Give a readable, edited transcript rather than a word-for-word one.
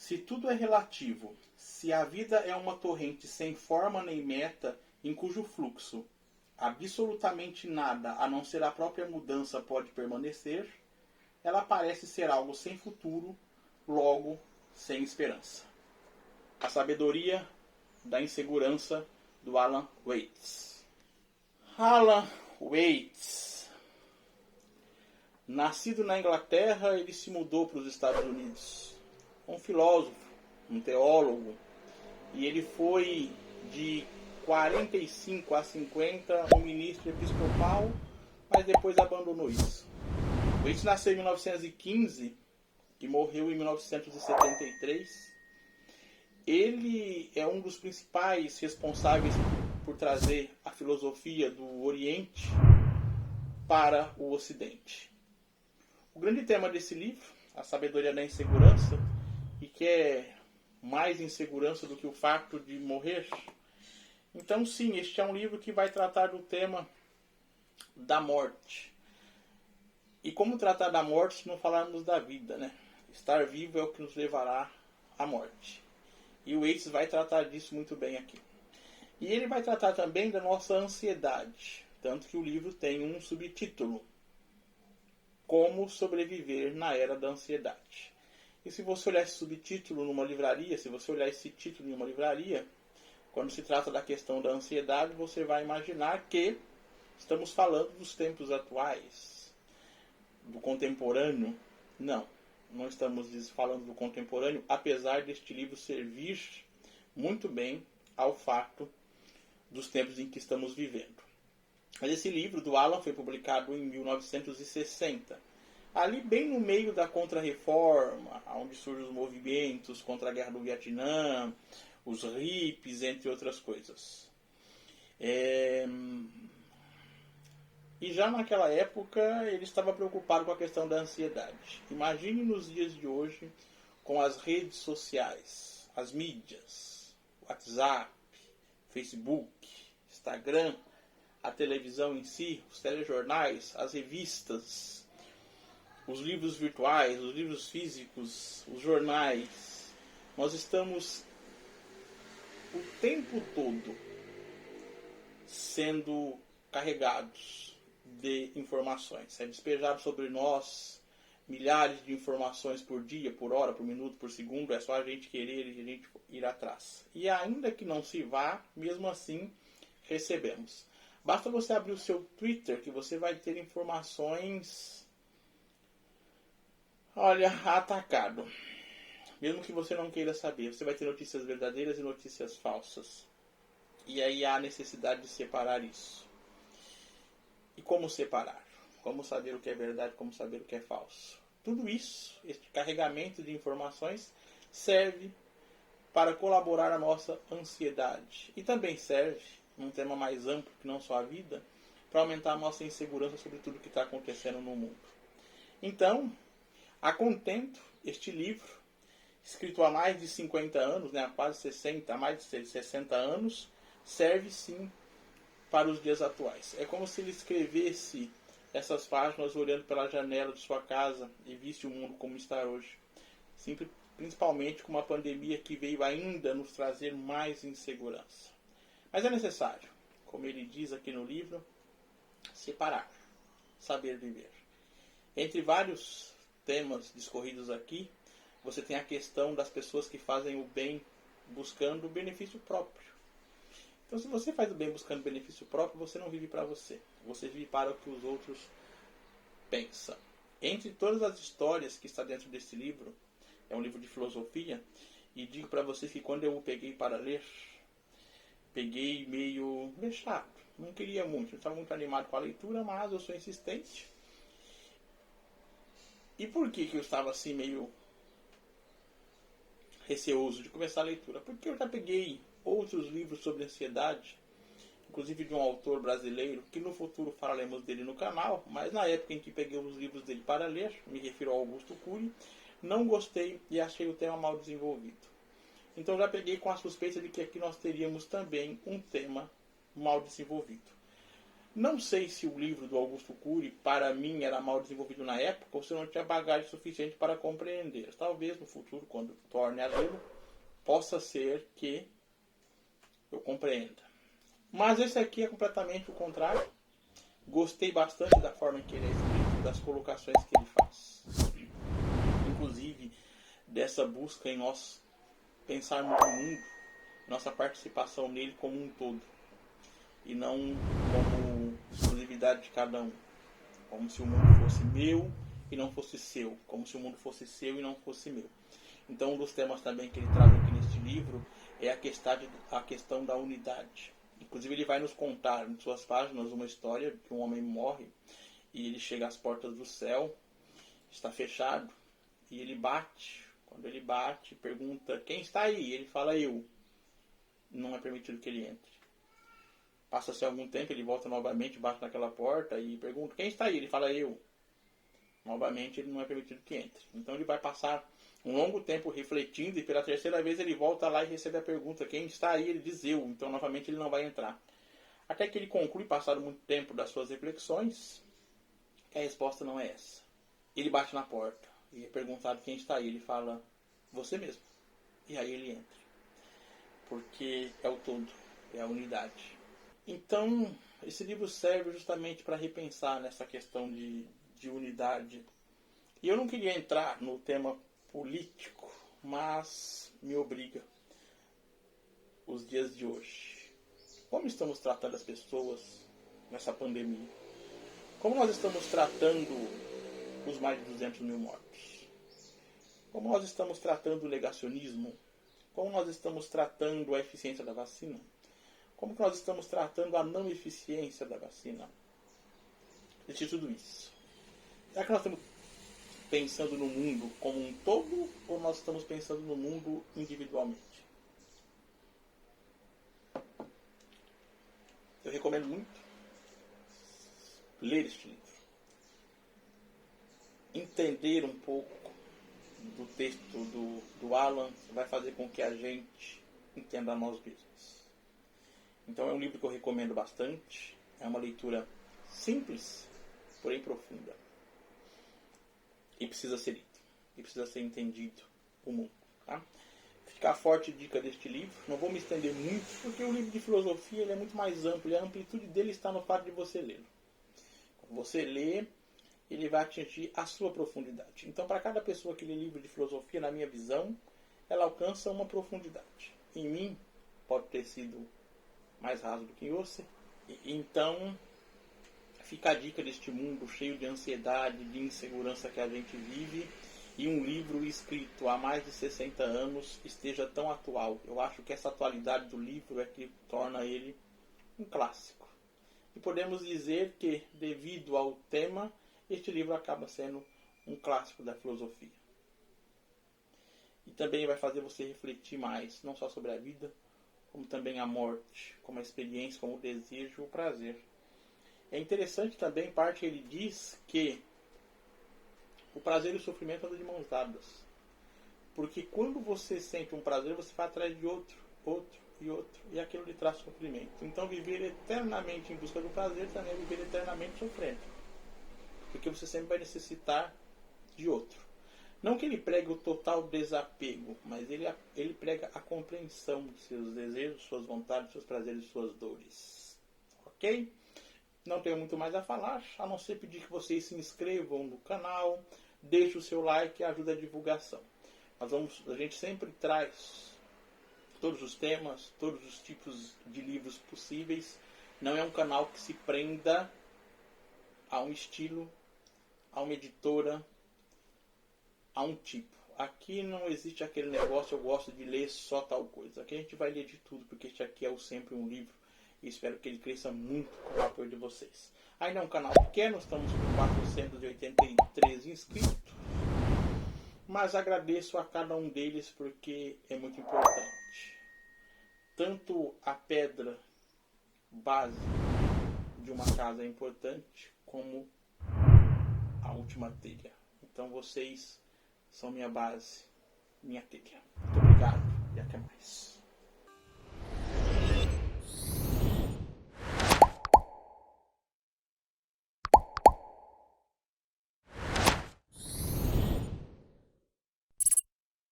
Se tudo é relativo, se a vida é uma torrente sem forma nem meta, em cujo fluxo absolutamente nada, a não ser a própria mudança, pode permanecer, ela parece ser algo sem futuro, logo sem esperança. A sabedoria da insegurança, do Alan Watts. Alan Watts, nascido na Inglaterra, ele se mudou para os Estados Unidos. Um filósofo, um teólogo, e ele foi de 45 a 50 um ministro episcopal, mas depois abandonou isso. Watts nasceu em 1915 e morreu em 1973. Ele é um dos principais responsáveis por trazer a filosofia do Oriente para o Ocidente. O grande tema desse livro, a sabedoria da insegurança, e que é mais insegurança do que o fato de morrer. Então sim, este é um livro que vai tratar do tema da morte. E como tratar da morte se não falarmos da vida, né? Estar vivo é o que nos levará à morte. E o Watts vai tratar disso muito bem aqui. E ele vai tratar também da nossa ansiedade. Tanto que o livro tem um subtítulo: Como sobreviver na era da ansiedade. E se você olhar esse subtítulo numa livraria, se você olhar esse título em uma livraria, quando se trata da questão da ansiedade, você vai imaginar que estamos falando dos tempos atuais, do contemporâneo. Não, não estamos falando do contemporâneo, apesar deste livro servir muito bem ao fato dos tempos em que estamos vivendo. Mas esse livro do Alan foi publicado em 1960. Ali bem no meio da Contra-Reforma, onde surgem os movimentos contra a Guerra do Vietnã, os hippies, entre outras coisas. E já naquela época ele estava preocupado com a questão da ansiedade. Imagine nos dias de hoje, com as redes sociais, as mídias, WhatsApp, Facebook, Instagram, a televisão em si, os telejornais, as revistas, os livros virtuais, os livros físicos, os jornais. Nós estamos o tempo todo sendo carregados de informações. É despejado sobre nós milhares de informações por dia, por hora, por minuto, por segundo. É só a gente querer e a gente ir atrás. E ainda que não se vá, mesmo assim recebemos. Basta você abrir o seu Twitter que você vai ter informações, atacado. Mesmo que você não queira saber, você vai ter notícias verdadeiras e notícias falsas. E aí há a necessidade de separar isso. E como separar? Como saber o que é verdade, como saber o que é falso? Tudo isso, este carregamento de informações, serve para colaborar a nossa ansiedade. E também serve, num tema mais amplo que não só a vida, para aumentar a nossa insegurança sobre tudo que está acontecendo no mundo. Então, a contento, este livro, escrito há mais de 50 anos, há quase 60, há mais de 60 anos, serve sim para os dias atuais. É como se ele escrevesse essas páginas olhando pela janela de sua casa e visse o mundo como está hoje. Principalmente com uma pandemia que veio ainda nos trazer mais insegurança. Mas é necessário, como ele diz aqui no livro, separar, saber viver. Entre vários temas discorridos aqui, você tem a questão das pessoas que fazem o bem buscando o benefício próprio. Então, se você faz o bem buscando o benefício próprio, você não vive para você. Você vive para o que os outros pensam. Entre todas as histórias que está dentro desse livro, é um livro de filosofia, e digo para vocês que quando eu o peguei para ler, peguei meio vexado. Não queria muito, não estava muito animado com a leitura, mas eu sou insistente. E por que eu estava assim meio receoso de começar a leitura? Porque eu já peguei outros livros sobre ansiedade, inclusive de um autor brasileiro, que no futuro falaremos dele no canal, mas na época em que peguei os livros dele para ler, me refiro ao Augusto Cury, não gostei e achei o tema mal desenvolvido. Então já peguei com a suspeita de que aqui nós teríamos também um tema mal desenvolvido. Não sei se o livro do Augusto Cury, para mim, era mal desenvolvido na época ou se eu não tinha bagagem suficiente para compreender. Talvez no futuro, quando torne a lê-lo, possa ser que eu compreenda. Mas esse aqui é completamente o contrário. Gostei bastante da forma em que ele é escrito, das colocações que ele faz. Inclusive, dessa busca em nós pensarmos no mundo, nossa participação nele como um todo. E não como exclusividade de cada um. Como se o mundo fosse meu e não fosse seu. Como se o mundo fosse seu e não fosse meu. Então, um dos temas também que ele traz aqui neste livro é a questão da unidade. Inclusive, ele vai nos contar em suas páginas uma história de que um homem morre e ele chega às portas do céu, está fechado, e ele bate. Quando ele bate, pergunta: quem está aí? Ele fala: eu. Não é permitido que ele entre. Passa-se algum tempo, ele volta novamente, bate naquela porta e pergunta: quem está aí? Ele fala: eu. Novamente, ele não é permitido que entre. Então, ele vai passar um longo tempo refletindo e pela terceira vez ele volta lá e recebe a pergunta: quem está aí? Ele diz: eu. Então, novamente, ele não vai entrar. Até que ele conclui, passado muito tempo das suas reflexões, que a resposta não é essa. Ele bate na porta e é perguntado: quem está aí? Ele fala: você mesmo. E aí ele entra. Porque é o todo, é a unidade. Então, esse livro serve justamente para repensar nessa questão de unidade. E eu não queria entrar no tema político, mas me obriga os dias de hoje. Como estamos tratando as pessoas nessa pandemia? Como nós estamos tratando os mais de 200 mil mortos? Como nós estamos tratando o negacionismo? Como nós estamos tratando a eficiência da vacina? Como que nós estamos tratando a não eficiência da vacina? De tudo isso. Será que nós estamos pensando no mundo como um todo ou nós estamos pensando no mundo individualmente? Eu recomendo muito ler este livro. Entender um pouco do texto do Alan vai fazer com que a gente entenda nós mesmos. Então é um livro que eu recomendo bastante. É uma leitura simples, porém profunda. E precisa ser lido. E precisa ser entendido o mundo. Tá? Fica a forte dica deste livro. Não vou me estender muito, porque o livro de filosofia ele é muito mais amplo. E a amplitude dele está no fato de você lê-lo. Quando você lê, ele vai atingir a sua profundidade. Então, para cada pessoa que lê livro de filosofia, na minha visão, ela alcança uma profundidade. Em mim, pode ter sido mais raso do que em você. Então, fica a dica deste mundo cheio de ansiedade, de insegurança que a gente vive, e um livro escrito há mais de 60 anos esteja tão atual. Eu acho que essa atualidade do livro é que torna ele um clássico. E podemos dizer que, devido ao tema, este livro acaba sendo um clássico da filosofia. E também vai fazer você refletir mais, não só sobre a vida, como também a morte, como a experiência, como o desejo, o prazer. É interessante também, parte ele diz que o prazer e o sofrimento andam de mãos dadas. Porque quando você sente um prazer, você vai atrás de outro, e aquilo lhe traz sofrimento. Então viver eternamente em busca do prazer também é viver eternamente sofrendo. Porque você sempre vai necessitar de outro. Não que ele pregue o total desapego, mas ele prega a compreensão de seus desejos, suas vontades, seus prazeres e suas dores. Ok? Não tenho muito mais a falar, a não ser pedir que vocês se inscrevam no canal, deixem o seu like e ajude a divulgação. A gente sempre traz todos os temas, todos os tipos de livros possíveis. Não é um canal que se prenda a um estilo, a uma editora, a um tipo. Aqui não existe aquele negócio, eu gosto de ler só tal coisa. Aqui a gente vai ler de tudo, porque este aqui é sempre um livro. E espero que ele cresça muito com o apoio de vocês. Ainda é um canal pequeno, estamos com 483 inscritos. Mas agradeço a cada um deles porque é muito importante. Tanto a pedra base de uma casa é importante, como a última telha. Então vocês são minha base, minha telha. Muito obrigado e até mais.